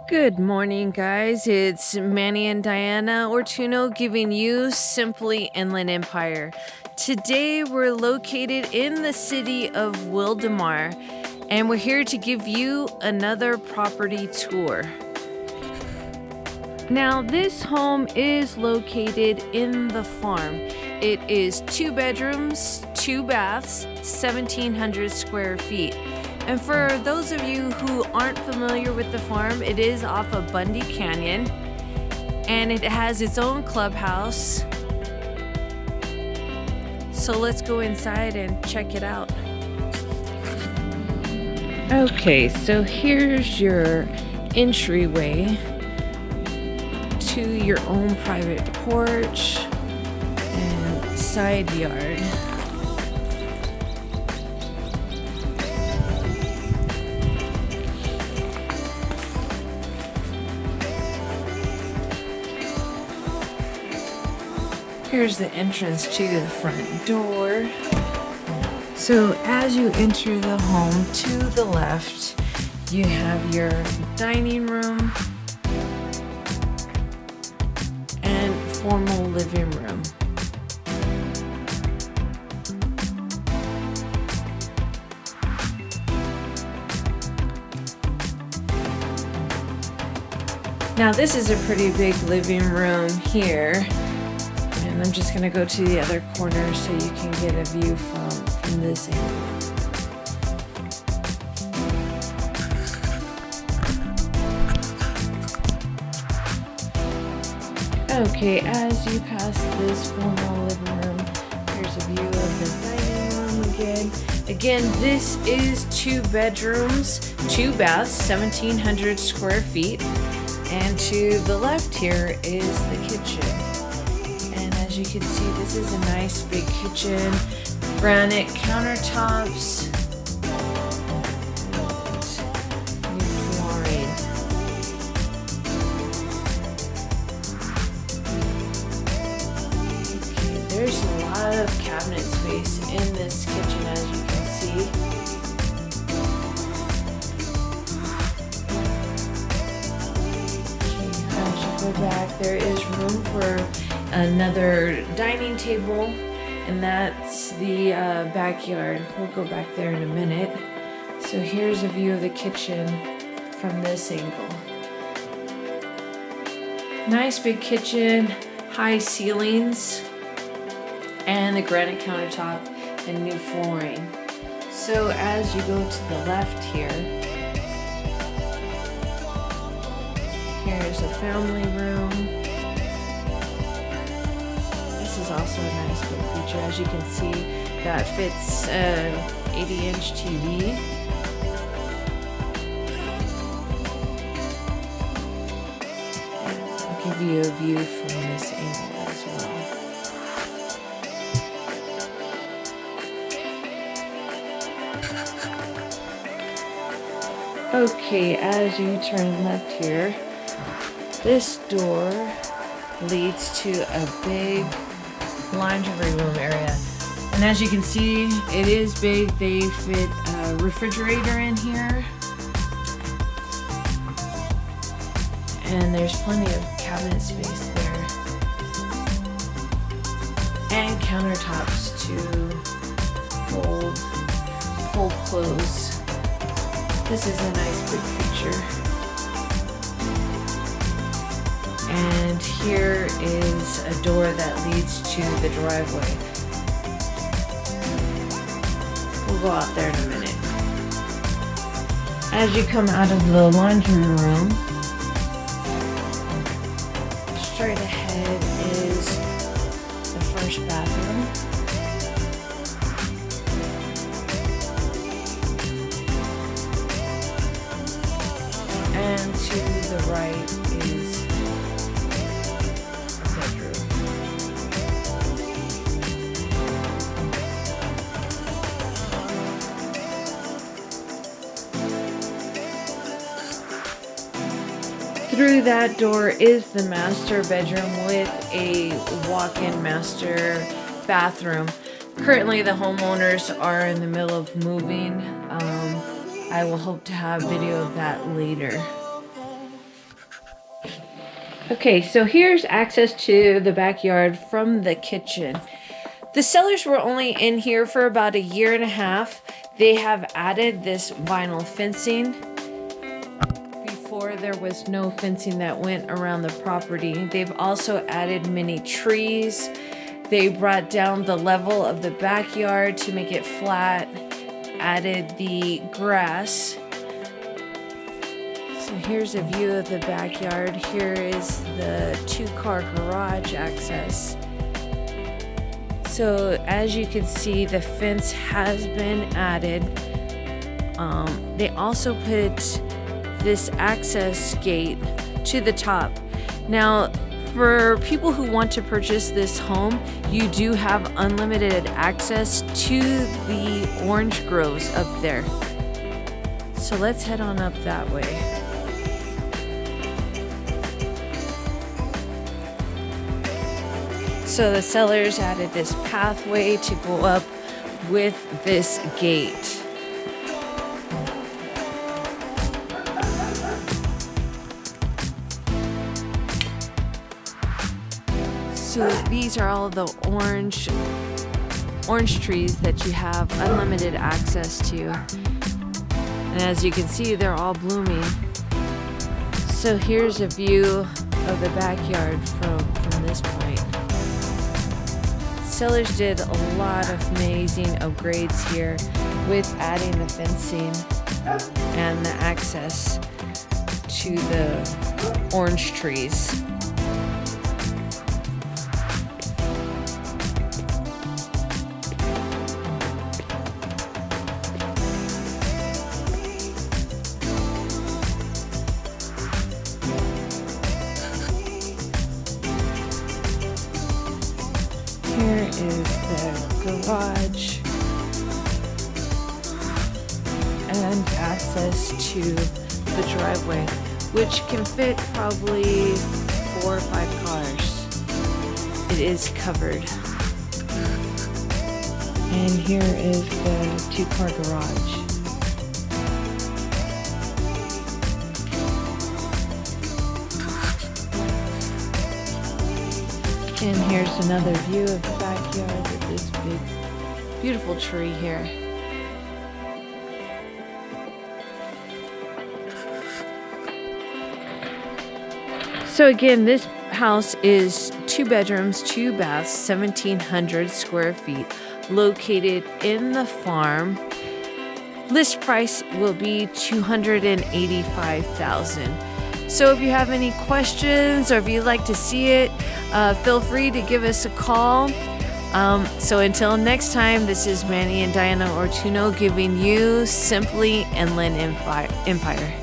Good morning, guys. It's Manny and Diana Ortuno giving you Simply Inland Empire. Today, we're located in the city of Wildomar, and we're here to give you another property tour. Now, this home is located in the farm. It is 2 bedrooms, 2 baths, 1,700 square feet. And for those of you who aren't familiar with the farm, it is off of Bundy Canyon, and it has its own clubhouse. So let's go inside and check it out. Okay, so here's your entryway to your own private porch and side yard. Here's the entrance to the front door. So as you enter the home, to the left, you have your dining room and formal living room. Now this is a pretty big living room here. And I'm just going to go to the other corner so you can get a view from this angle. Okay, as you pass this formal living room, here's a view of the dining room again. Again, this is 2 bedrooms, 2 baths, 1,700 square feet. And to the left here is the kitchen. As you can see, this is a nice big kitchen, granite countertops, and new flooring. Okay, there's a lot of cabinet space in this kitchen, as you can see. Okay, as you go back, there is room for another dining table, and that's the backyard. We'll go back there in a minute. So here's a view of the kitchen from this angle. Nice big kitchen, high ceilings, and the granite countertop and new flooring. So as you go to the left here, here's a family room. This is also a nice big feature. As you can see, that fits 80-inch TV. I'll give you a view from this angle as well. Okay, as you turn left here, this door leads to a big laundry room area, and as you can see, it is big. They fit a refrigerator in here, and there's plenty of cabinet space there, and countertops to fold clothes. This is a nice big feature. And here is a door that leads to the driveway. We'll go out there in a minute. As you come out of the laundry room, straight ahead is the first bathroom. And to the right is through that door is the master bedroom with a walk-in master bathroom. Currently, the homeowners are in the middle of moving. I will hope to have video of that later. Okay, so here's access to the backyard from the kitchen. The sellers were only in here for about a year and a half. They have added this vinyl fencing. Before there was no fencing that went around the property. They've also added many trees. They brought down the level of the backyard to make it flat, added the grass. So here's a view of the backyard. Here is the 2-car garage access. So as you can see, the fence has been added. They also put this access gate to the top. Now, for people who want to purchase this home, you do have unlimited access to the orange groves up there. So let's head on up that way. So the sellers added this pathway to go up with this gate. So these are all the orange trees that you have unlimited access to. And as you can see, they're all blooming. So here's a view of the backyard from this point. Sellers did a lot of amazing upgrades here with adding the fencing and the access to the orange trees. Here is the garage and access to the driveway, which can fit probably 4 or 5 cars. It is covered. And here is the 2-car garage. And here's another view of the backyard with this big, beautiful tree here. So again, this house is 2 bedrooms, 2 baths, 1,700 square feet, located in the farm. List price will be $285,000. So if you have any questions or if you'd like to see it, feel free to give us a call. So until next time, this is Manny and Diana Ortuno giving you Simply Inland Empire.